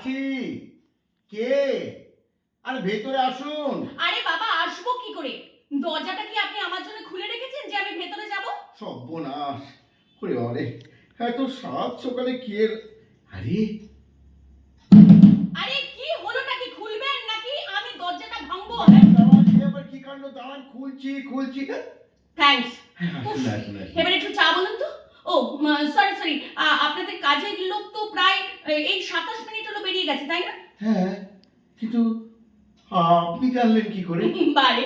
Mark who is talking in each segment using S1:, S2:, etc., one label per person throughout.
S1: আছি। কে? আরে ভেতরে আসুন।
S2: আরে বাবা, আসবো কি করে? দরজাটা কি আপনি আমার জন্য খুলে রেখেছেন যে আমি ভেতরে যাব?
S1: সর্বনাশ! ওরে বাবারে! এত সাত সকালে কে? আরে
S2: আরে কি হলোটা কি? খুলবেন নাকি আমি দরজাটা ভাঙবো?
S1: দাঁড়ান, এ আবার কি কাণ্ড? দাঁড়ান, খুলছি।
S2: থ্যাঙ্কস।
S1: আসুন, আসুন।
S2: এবার একটু চা বলুন তো। ও সরি, আপনাদের কাজের লোক তো প্রায় এই 27 মিনিট হলো বেরিয়ে গেছে, তাই না?
S1: হ্যাঁ, কিন্তু আপনি জানলেন কি করে?
S2: বারে,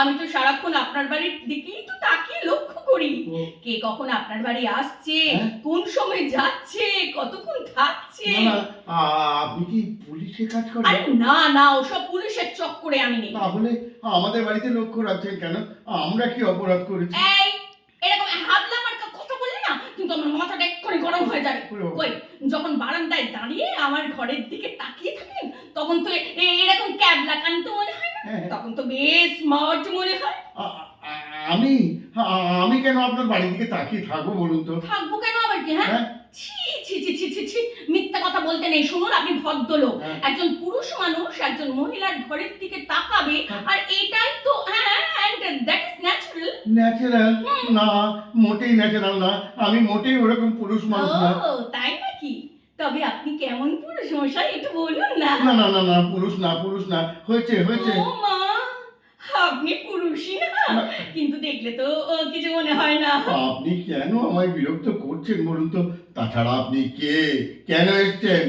S2: আমি তো সারাক্ষণ আপনার বাড়ির দিকেই তো তাকিয়ে লক্ষ্য করি।
S1: ও,
S2: কে কখন আপনার বাড়ি আসছে,
S1: হ্যাঁ?
S2: কোন সময় যাচ্ছে, কতক্ষণ থাকছে।
S1: না, আপনি কি পুলিশে কাজ করেন?
S2: আরে না, ওসব পুলিশের চক্করে আমি নেই।
S1: তাহলে আমাদের বাড়িতে লক্ষ্য রাখছেন কেন? আমরা কি অপরাধ করেছি?
S2: এই, এরকম হাবলা মার্কা কথা বললে না কিন্তু আমার মাথাটা এক্ষুনি গরম হয়ে যাবে।
S1: ওরে বাবা।
S2: কই, যখন বারান্দায় দাঁড়িয়ে আমার ঘরের দিকে তাকিয়ে থাকেন তখন তো এরকম ক্যাবলা কান্ত মনে হয় না?
S1: হ্যাঁ।
S2: তখন তো বেশ স্মার্ট মনে হয়।
S1: আমি আমি কেন আপনার বাড়ির দিকে তাকিয়ে থাকবো বলুন তো?
S2: থাকবো কেন আবার কি? হ্যাঁ,
S1: হ্যাঁ?
S2: ছি, মিথ্যা কথা বলতে নেই। শুনুন, আপনি ভদ্রলোক।
S1: হ্যাঁ।
S2: একজন পুরুষ মানুষ একজন মহিলার ঘরের দিকে তাকাবে,
S1: হ্যাঁ।
S2: আর এটাই তো and that is natural.
S1: Natural? না, মোটেই ন্যাচারাল না। আমি মোটেই ওরকম পুরুষ মানুষ না।
S2: ও তাই নাকি? তবে আপনি কেমন পুরুষ মশাই একটু বলুন না।
S1: না, পুরুষ না। হয়েছে।
S2: ও মা, আপনি পুরুষই না,
S1: না।
S2: কিন্তু দেখলে তো কিছু মনে হয় না।
S1: আপনি কেন আমায় বিরক্ত করছেন বলুন তো? তাছাড়া আপনি কে? কেন এসেছেন?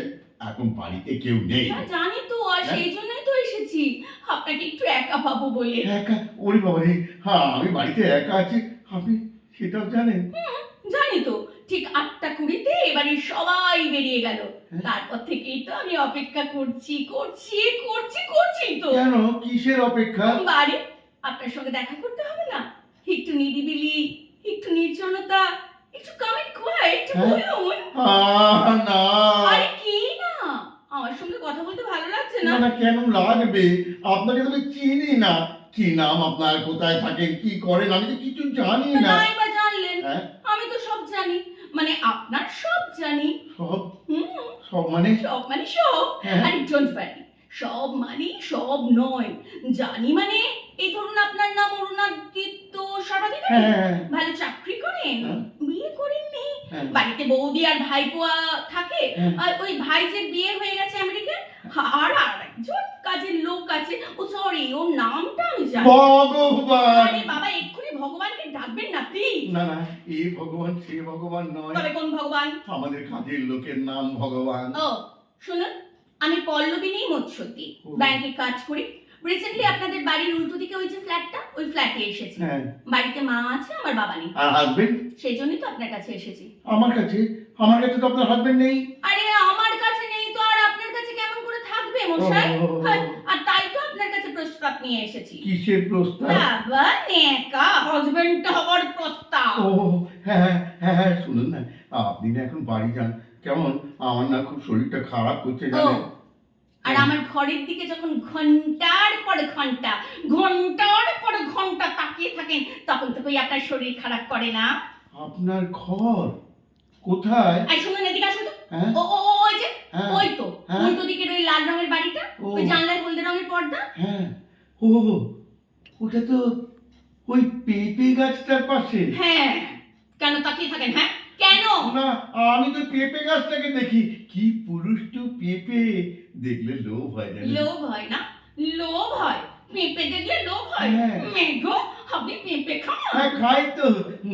S1: এখন বাড়িতে কেউ নেই।
S2: না, জানি তো, আর
S1: হ্যাঁ?
S2: সেই জন্যই তো এসেছি আপনাকে একটু একা পাবো বলে।
S1: একা? ওরে বাবারে! হ্যাঁ, আমি বাড়িতে একা আছি। আপনি সেটাও জানেন?
S2: জানি তো, ঠিক 8:20-তে এবারে সবাই বেরিয়ে গেল।
S1: হ্যাঁ?
S2: তারপর থেকেই তো আমি অপেক্ষা করছি তো।
S1: কেন? কিসের অপেক্ষা?
S2: বারে, আপনার সঙ্গে দেখা করতে হবে না? একটু নিরিবিলি, একটু নির্জনতা, একটু কামেন্ট কোয়াইট
S1: হ্যাঁ?
S2: বলুন।
S1: না।
S2: আরে কি না? আমার সঙ্গে কথা বলতে ভালো লাগছে না?
S1: না, কেন লাগবে? আপনাকে তো আমি চিনি না। কি নাম আপনার? কোথায় থাকেন? কি করেন? আমি তো কিছু জানি না।
S2: নাই বা জানলেন?
S1: হ্যাঁ?
S2: আমি তো সব জানি, মানে আপনার সব জানি।
S1: সব?
S2: হুম,
S1: সব মানে?
S2: সব মানে সব।
S1: হ্যাঁ।
S2: আরে ডোন্ট ওয়ারি, সব মানে সব নয়। জানি মানে, এই ধরুন আপনার নাম অরুণাদিত্য সর্বাধিকারী,
S1: হ্যাঁ।
S2: ভালো চাকরি করেন,
S1: হ্যাঁ।
S2: বিয়ে করেননি,
S1: হ্যাঁ।
S2: বাড়িতে বৌদি আর ভাইপোয়া থাকে,
S1: হ্যাঁ।
S2: আর ওই ভাই যে বিয়ে হয়ে গেছে আমেরিকায়, আর একজন কাজের লোক আছে, ও সরি, ওর নামটা আমি জানি।
S1: ভগবান!
S2: আরে বাবা, এক্ষুনি ভগবানকে ডাকবেন না প্লিজ।
S1: না, এ ভগবান সে ভগবান নয়।
S2: তবে কোন ভগবান?
S1: আমাদের কাজের লোকের নাম ভগবান।
S2: ও শুনুন, আমি পল্লবিনী মৎস্যতী,
S1: ও।
S2: ব্যাংকে কাজ করি। রিসেন্টলি আপনাদের বাড়ির উল্টো দিকে ওই যে ফ্ল্যাটটা, ওই ফ্ল্যাটে এসেছি।
S1: হ্যাঁ।
S2: বাড়িতে মা আছে, আমার বাবা নেই।
S1: আর হাজবেন্ড?
S2: সেই জন্যই তো আপনার কাছে এসেছি।
S1: আমার কাছে তো আপনার হাজবেন্ড নেই।
S2: আরে আমার কাছে নেই তো আর আপনার কাছে কেমন করে থাকবে মশাই?
S1: ও।
S2: হ্যাঁ, আর তাই তো আপনার কাছে প্রস্তাব নিয়ে এসেছি।
S1: কিসের প্রস্তাব?
S2: বাবা, নেকা হাজবেন্ড হওয়ার প্রস্তাব।
S1: ও হ্যাঁ, শুনুন না, আপনি না এখন বাড়ি যান। কেমন? আমার না খুব শরীরটা খারাপ করছে
S2: ও,
S1: জানেন?
S2: আর আমার ঘরের দিকে যখন ঘন্টার পর ঘন্টা তাকিয়ে থাকেন তখন তো কই আপনার শরীর খারাপ করে না?
S1: আপনার ঘর কোথায়?
S2: আর শুনুন, এদিকে আসুন তো।
S1: হ্যাঁ?
S2: ওই যে,
S1: হ্যাঁ।
S2: ওই তো
S1: হ্যাঁ।
S2: উল্টো দিকের ওই লাল রঙের বাড়িটা,
S1: ও।
S2: ওই জানলায় হলদে রঙের পর্দা।
S1: হ্যাঁ। ও, ওটা তো ওই পেঁপে গাছটার পাশে।
S2: হ্যাঁ, কেন তাকিয়ে থাকেন? হ্যাঁ, কেন?
S1: না, আমি তো পেঁপে গাছটাকে দেখি। কি পুরুষ্টু পেঁপে! দেখলে লোভ হয় জানেন?
S2: লোভ হয় না? লোভ হয়? পেঁপে দেখলে লোভ হয়?
S1: হ্যাঁ।
S2: মেঘো, আপনি পেঁপে খান?
S1: হ্যাঁ, খাই তো।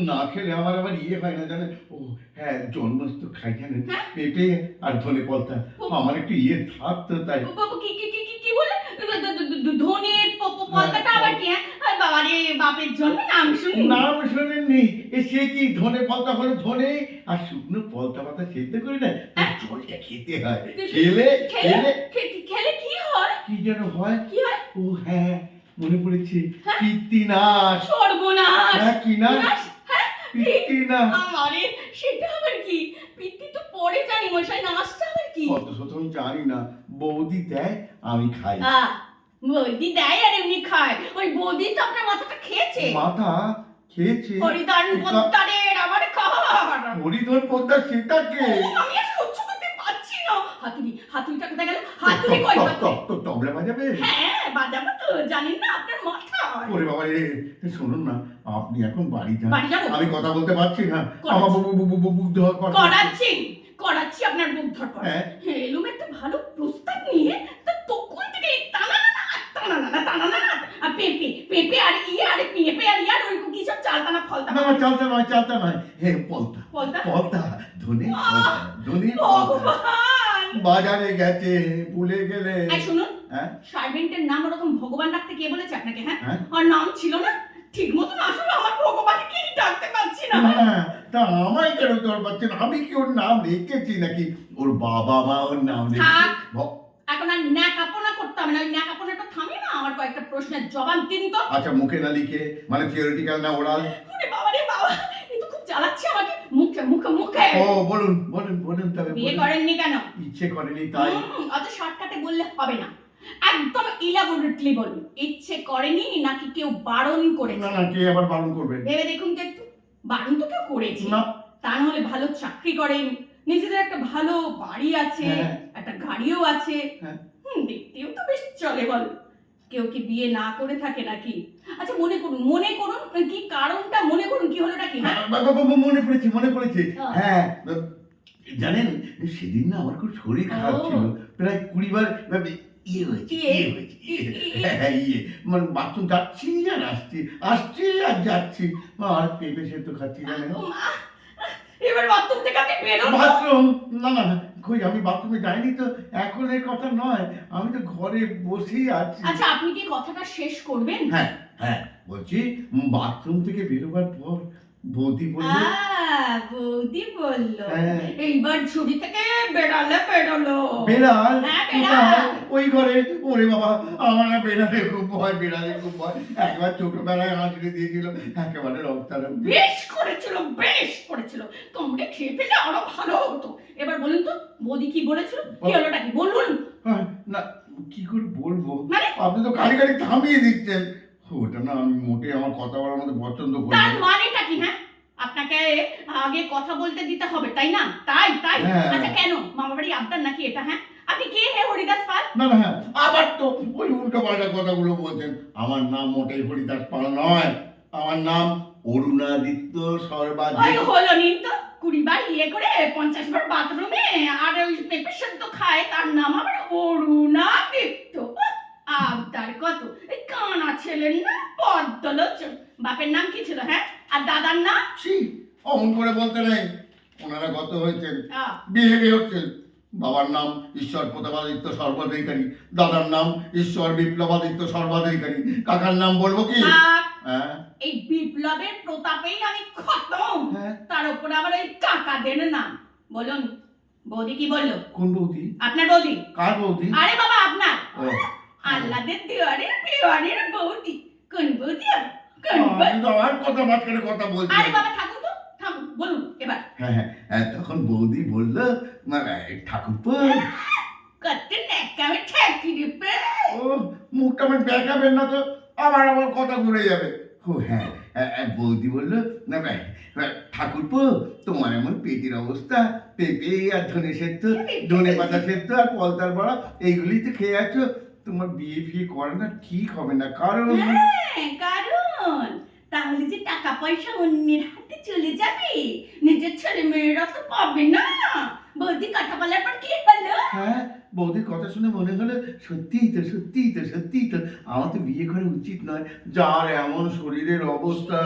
S1: না খেলে আমার আবার ইয়ে হয় না জানেন? ও হ্যাঁ, জন্মস্থ খাই জানেন?
S2: হ্যাঁ?
S1: পেঁপে আর ধনে পাতা। আমার একটু ইয়ে থাকতো তাই।
S2: কি বলে? ধনে পাতাটা আবার কি? হ্যাঁ, আর বাবা রে, বাপের জন্য নাম শুনি।
S1: নাম শোনেননি? সে কি ধনে পাতা হলো ধনে, আর শুকনো পলতা পাতা সেদ্ধ করে না তার জলটা খেতে হয়। খেলে
S2: খেলে কি হয়?
S1: কি যেন হয়?
S2: কি হয়?
S1: ও হ্যাঁ, মনে পড়েছে।
S2: হ্যাঁ?
S1: পিত্তিনাশ।
S2: সর্বনাশ!
S1: হ্যাঁ, কি নাশ?
S2: নাশ? হ্যাঁ?
S1: পিত্তিনাশ।
S2: আমারে, সেটা আবার কি? পিত্তি তো পরে জানি মশাই, নাশটা আবার কি?
S1: অত শত আমি জানি না। বৌদি দেয়, আমি খাই।
S2: বৌদি দেয় আর এমনি খায়। ওই বৌদি তো আপনার মাথাটা খেয়েছে।
S1: মাথা খেয়েছে?
S2: হরিদান পোদ্দারের আমার খাওয়ার।
S1: হরিধর পোদ্দার সেটা কে?
S2: আমি আর সহ্য করতে পারছি না। হাতুড়িটা কোথায় গেল? হাতুড়ি কই?
S1: তো তবলা বাজাবে?
S2: হ্যাঁ বাজাবো তো, জানেন না আপনার মাথা।
S1: ওরে বাবা রে, শুনুন না, আপনি এখন বাড়ি যান।
S2: বাড়ি যাবো?
S1: আমি কথা বলতে পারছি না, আমার বুক ধর
S2: করাচ্ছি আপনার বুক ধরপড়।
S1: হ্যাঁ।
S2: এলুম একটা ভালো প্রস্তাব নিয়ে, তা তখন থেকে এই টানা আর পেঁপে আর পেঁপে আর ওরকম কি সব চালতানা ফলতানা।
S1: না চালতা নয়, হে পলতা ধনে
S2: ভগবান!
S1: বাজারে গেছে, ভুলে গেলে।
S2: এই শুনুন,
S1: হ্যাঁ
S2: সার্ভেন্টের নাম ওরকম ভগবান ডাকতে কে বলেছে আপনাকে? হ্যাঁ,
S1: হ্যাঁ?
S2: আর নাম ছিল না ঠিক মতন, আসলে আমার ভগবানকে ডাকতে পারছি না।
S1: না তা আমায় কেন তোর পাচ্ছেন? আমি কি ওর নাম রেখেছি নাকি? ওর বাবা মা ওর নাম
S2: থাক,
S1: রেখেছে।
S2: এখন আর ন্যাকাপনা করতে হবে না। ওই ন্যাকাপনাটা থামিয়ে না আমার কয়েকটা প্রশ্নের জবাব দিন তো।
S1: আচ্ছা, মুখে না লিখে, মানে থিওরিটিক্যাল না ওরাল?
S2: ওরে বাবা রে বাবা, এ তো খুব জ্বালাচ্ছে আমাকে। মুখে।
S1: ও বলুন তবে।
S2: বিয়ে করেননি কেন?
S1: ইচ্ছে করেনি তাই।
S2: অত শর্টকাটে বললে হবে না, একদম ইলাবোরেটলি বলুন। ইচ্ছে করেনি নাকি কেউ বারণ করেছে?
S1: না কে আবার বারণ করবে?
S2: ভেবে দেখুন তো একটু। বারণ তো কেউ করেছে
S1: না।
S2: তা নাহলে ভালো চাকরি করেন, নিজেদের একটা ভালো বাড়ি আছে,
S1: হ্যাঁ।
S2: একটা গাড়িও আছে,
S1: হ্যাঁ।
S2: দেখতেও তো বেশ চলে বল। কেউ কি বিয়ে না করে থাকে নাকি? আচ্ছা মনে করুন কি কারণটা, মনে করুন কি হলোটা কি? হ্যাঁ
S1: মনে পড়েছে। হ্যাঁ, জানেন সেদিন না আমার খুব শরীর খারাপ ছিল, প্রায় 20 বার ইয়ে হয়েছে। মানে বাথরুম যাচ্ছি আর আসছি আর যাচ্ছি, আর পেঁপে সেদ্ধ খাচ্ছি জানেন।
S2: এবার বাথরুম থেকে আপনি বেরোন।
S1: বাথরুম না কই, আমি বাথরুমে যাইনি তো, এখন এর কথা নয়, আমি তো ঘরে বসেই আছি।
S2: আচ্ছা আপনি কি কথাটা শেষ করবেন?
S1: হ্যাঁ বলছি, বাথরুম থেকে বেরোবার পর বৌদি বলল।
S2: বৌদি বলল
S1: হ্যাঁ।
S2: এইবার ঝুড়ি থেকে বেরোলো।
S1: বেড়াল?
S2: হ্যাঁ, বেড়াল।
S1: ওই ঘরে? ওরে বাবা, আমার না বেড়ালে খুব ভয়। একবার ছোটবেলায় আঁচড়ে দিয়েছিল, একেবারে রক্তারক্ত।
S2: বেশ করেছিল, তোমরা খেয়ে ফেলে আরো ভালো হতো। এবার বলুন তো বৌদি কি বলেছিল, কি হলোটা কি বলুন?
S1: না কি করে বলবো,
S2: মানে?
S1: আপনি তো খালি থামিয়ে দিচ্ছেন। ওটা না, আমি মোটে আমার কথা বলার মধ্যে পছন্দ করি
S2: তার
S1: না।
S2: মানেটা কি? হ্যাঁ, আপনাকে আগে কথা বলতে দিতে হবে তাই না? তাই
S1: হ্যাঁ।
S2: আচ্ছা কেন, মামা বাড়ি আবদার নাকি এটা? হ্যাঁ, আপনি কে হে হরিদাস পাল?
S1: না হ্যাঁ, আবার তো ওই উল্টো পাল্টা কথাগুলো বলছেন। আমার নাম মোটেই হরিদাস পাল নয়, আমার নাম অরুণাদিত্য সর্বাধিক।
S2: ওই হলো নিন তো, 20 বার ইয়ে করে 50 বার বাথরুমে আর ওই পেঁপে সেদ্ধ খায়, তার নাম আবার অরুণাদিত্য। আবদার কত! এই কানা ছেলের নাম পদ্মলোচন। বাপের নাম কি ছিল? হ্যাঁ, আর দাদার নাম?
S1: ছি, অমন করে বলতে নেই। ওনারা গত হয়েছেন,
S2: আহ,
S1: বিয়ে হচ্ছেন। বাবার নাম ঈশ্বর প্রতাপাদিত্য সর্বাধিকারী, দাদার নাম ঈশ্বর বিপ্লবাদিত্য সর্বাধিকারী, কাকার নাম বলবো কি?
S2: থাক।
S1: হ্যাঁ
S2: এই বিপ্লবের প্রতাপেই আমি খতম।
S1: হ্যাঁ।
S2: তার উপরে আবার এই কাকাদের নাম। বলুন বৌদি কি বললো?
S1: কোন বৌদি?
S2: আপনার বৌদি।
S1: কার বৌদি?
S2: আরে বাবা আপনার,
S1: ও,
S2: আল্লাদের দেওয়ারের বৌদি। কোন বৌদি?
S1: আমি তো আর কথা মাঝখানে কথা বলছি।
S2: আরে বাবা থাকুন বলুন এবার।
S1: হ্যাঁ, তখন বৌদি বলল, ঠাকুরপো।
S2: কত ন্যাকামে ঠেকি দিবে।
S1: ও, মুখটা আমার দেখাবেন না তো, আমার কথা ঘুরে যাবে। ও হ্যাঁ, বৌদি বললো, না ঠাকুরপো, তোমার এমন পেটের অবস্থা, পেঁপে আর ধনে পাতা সেদ্ধ আর পলতার বড়া এইগুলি তো খেয়ে আছো, তোমার বিয়ে ফিয়ে করে না ঠিক হবে না। কারণ
S2: কারণ তাহলে যে টাকা পয়সা অন্যের হাতে চলে যাবে, নিজের ছেলে মেয়েরা তো পাবে না। বৌদি কথা বলার পর কি হলো?
S1: হ্যাঁ, বৌদির কথা শুনে মনে হলো সত্যিই তো আমার তো বিয়ে করা উচিত নয়, যার এমন শরীরের অবস্থা।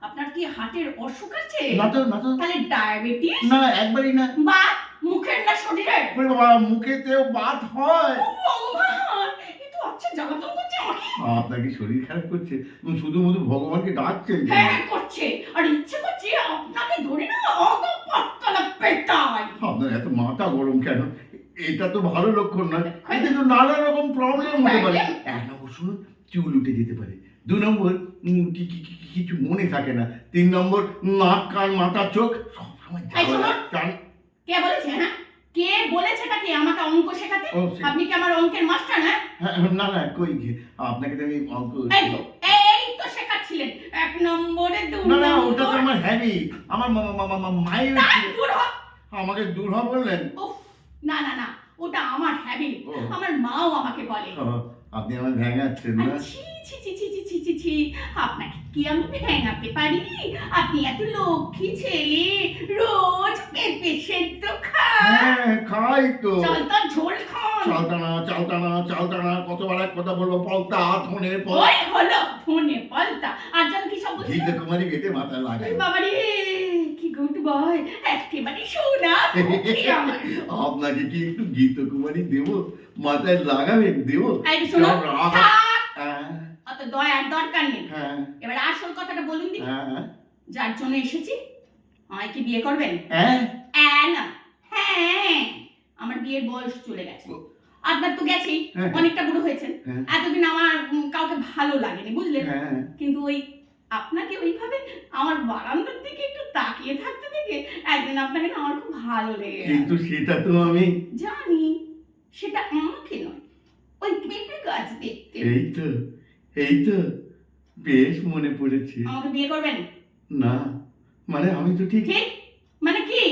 S2: আপনার কি হার্টের অসুখ আছে?
S1: না তো।
S2: তাহলে ডায়াবেটিস?
S1: না, একবারই না।
S2: বাত মুখের না শরীরের?
S1: ওরে বাবা, মুখেতেও বাত হয়?
S2: ও ভগবান, এ তো আচ্ছা জ্বালাতন করছে আমাকে।
S1: আপনার কি শরীর খারাপ করছে? শুধু ভগবানকে ডাকছেন?
S2: হ্যাঁ করছে, আর ইচ্ছে করছে আপনাকে ধরে না অগো পাতলা পেটাই।
S1: আপনার এত মাথা গরম কেন? এটা তো ভালো লক্ষণ নয়, এতে তো নানা রকম প্রবলেম হতে পারে। 1 নম্বর শুনুন, চুল উঠে যেতে পারে। 2 নম্বর কিছু মনে থাকে না। 3 নম্বর নাক কান মাথা চোখ সবসময়
S2: কে বলেছে? হ্যাঁ, কে বলেছেটা কি আমাকে অঙ্ক শেখাতে? আপনি কি আমার অঙ্কের মাস্টার? হ্যাঁ
S1: না কই আপনাকে তো আমি অঙ্ক
S2: এই তো শেখাচ্ছিলেন 1 নম্বরে 2
S1: না ওটা তো আমার হ্যাবিট, আমার মায়ের। আমাকে দূর হ বললেন?
S2: উফ, না না না, ওটা আমার হ্যাবিট।
S1: ও।
S2: আমার মাও আমাকে বলে।
S1: ও, আপনি আমার ভেঙাচ্ছেন
S2: আর
S1: না?
S2: ছি ছি ছি ছি ছি ছি ছি ছি, আপনাকে কি আমি ভেঙাতে পারি? আপনি এত লক্ষ্মী ছেলে, রোজ পেঁপে সেদ্ধ খান,
S1: হ্যাঁ, খাই তো।
S2: চালতার ঝোল খান।
S1: চালতানা কতবার এক কথা বলবো, পলতা ধনে
S2: ওই হলো ধনে পাল্টা। আর যেন কি সব বলছিল?
S1: ঘিতে কুমারী গেটে মাথা লাগাই।
S2: বাবারে, কি গুড বয়, একেবারে সোনা মুখে আমার।
S1: আপনাকে কি একটু গীত কুমারী দেবো? মাথায় লাগাবেন? দেবো?
S2: এই যে শোনো,
S1: রাগ-
S2: থাক,
S1: হ্যাঁ,
S2: অত দয়ার দরকার নেই।
S1: হ্যাঁ,
S2: এবার আসল কথাটা বলুন দেখি,
S1: হ্যাঁ,
S2: যার জন্য এসেছি, আমায় কি বিয়ে করবেন?
S1: হ্যাঁ।
S2: না, হ্যাঁ, আমার বিয়ের বয়স চলে গেছে। আপনার তো গেছেই,
S1: হ্যাঁ।
S2: অনেকটা বুড়ো হয়েছেন।
S1: হ্যাঁ।
S2: এতদিন আমার কাউকে ভালো লাগেনি, বুঝলেন?
S1: হ্যাঁ।
S2: কিন্তু ওই আপনাকে ওইভাবে আমার বারান্দার দিকে একটু তাকিয়ে থাকতে দেখে একদিন আপনাকে না আমার খুব ভালো লেগে গেল।
S1: কিন্তু সেটা তো আমি
S2: জানি, সেটা আমাকে নয়, ওই পেঁপে গাছ দেখতে।
S1: এই তো বেশ মনে পড়েছে।
S2: আমাকে বিয়ে করবেন?
S1: না, মানে আমি তো ঠিক
S2: ঠিক মানে কি?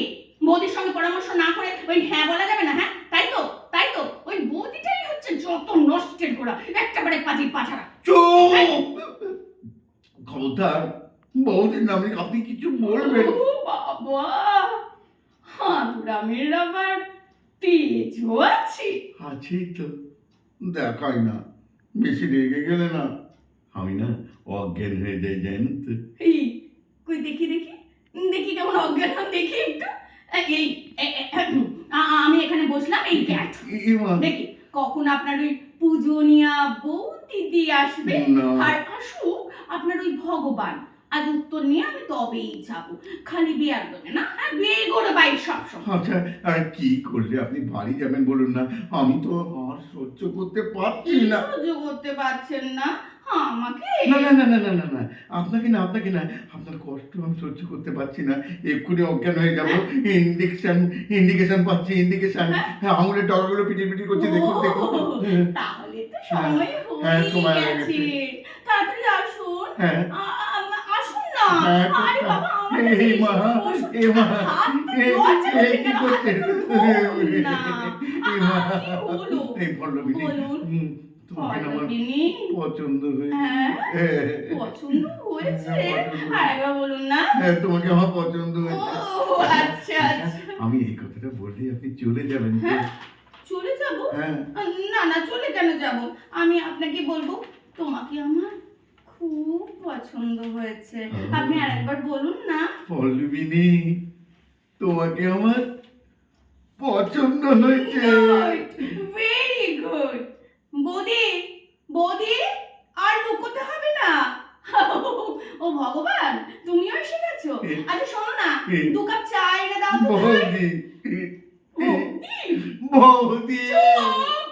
S2: বৌদির সঙ্গে পরামর্শ না করে ওই হ্যাঁ বলা যাবে না? হ্যাঁ, তাই তো, তাই তো। ওই বৌদিটাই হচ্ছে যত নষ্টের গোড়া, একেবারে পাজির পাছাড়া।
S1: চুপ! খবরদার, বৌদির নামে আপনি কিছু বলবেন?
S2: ও বাবা, হাঁদুরামের আবার তেজও আছে।
S1: আছি তো, দেখাই না। বেশি রেগে গেলে না আমি না অজ্ঞান হয়ে যাই, জানেন তো।
S2: এই, কই দেখি দেখি, দেখি কেমন অজ্ঞান হন, দেখি একটু। এই আমি এখানে বসলাম, এই ক্যাট
S1: ইমা,
S2: দেখি কখন আপনার ওই পূজনীয়া বউ দিদি আসবে।
S1: না।
S2: আর আসুক আপনার ওই ভগবান, আজ উত্তর নিয়ে আমি তবেই যাব। খালি বিয়ার জন্য না, আর বিয়ে করে বাইর সবসময়।
S1: আচ্ছা, আর কি করলে আপনি বাড়ি যাবেন বলুন না? আমি তো আর সহ্য করতে পারছি না।
S2: সহ্য করতে পারছেন না আমাকে?
S1: না না না না না না না, আপনাকে না, আপনাকে না, আপনার কষ্ট আমি সহ্য করতে পারছি না। এক্ষুনি অজ্ঞান হয়ে যাবো। ইন্ডিকেশন পাচ্ছি, ইন্ডিকেশন। হ্যাঁ, আঙুলের ডগাগুলো পিটি পিটি করছে, দেখুন দেখুন।
S2: তাহলে তো সময়
S1: হ্যাঁ,
S2: হয়ে
S1: সময় হয়ে
S2: গেছে।
S1: গেছে।
S2: তাড়াতাড়ি আসুন।
S1: হ্যাঁ।
S2: আসুন না।
S1: হ্যাঁ,
S2: আরে বাবা, আমার
S1: এই
S2: কাছে
S1: মা,
S2: এসে বসুন।
S1: এই মা,
S2: হাতটা
S1: এই
S2: লজ্জা
S1: এই
S2: করছেন
S1: কি
S2: কেন?
S1: করছেন?
S2: হাতটা ধরুন না।
S1: এই মা,
S2: কি হলো?
S1: এই পল্লবিনী,
S2: বলুন।
S1: তোমাকে না আমার
S2: পল্লবিনী,
S1: পছন্দ হয়েছে।
S2: হ্যাঁ,
S1: হ্যাঁ,
S2: পছন্দ হয়েছে?
S1: হ্যাঁ, পছন্দ।
S2: আরেকবার বলুন না।
S1: হ্যাঁ, তোমাকে আমার পছন্দ
S2: ও
S1: হয়েছে।
S2: আচ্ছা আচ্ছা।
S1: আমি এই কথাটা বললেই আপনি চলে যাবেন তো?
S2: হ্যাঁ, চলে যাব?
S1: হ্যাঁ।
S2: না না, চলে কেন যাব? আমি আপনাকে বলবো, তোমাকে আমার খুব পছন্দ হয়েছে। আপনি আরেকবার বলুন না।
S1: পল্লবিনী, তোমাকে আমার পছন্দ হয়েছে।
S2: Very good. বৌদি, বৌদি, আর লুকোতে হবে না। ও ভগবান, তুমিও এসে গেছো? আচ্ছা শোনো না, 2 কাপ চা এনে দাও তো।
S1: বৌদি,
S2: বৌদি,
S1: বৌদি।
S2: চুপ!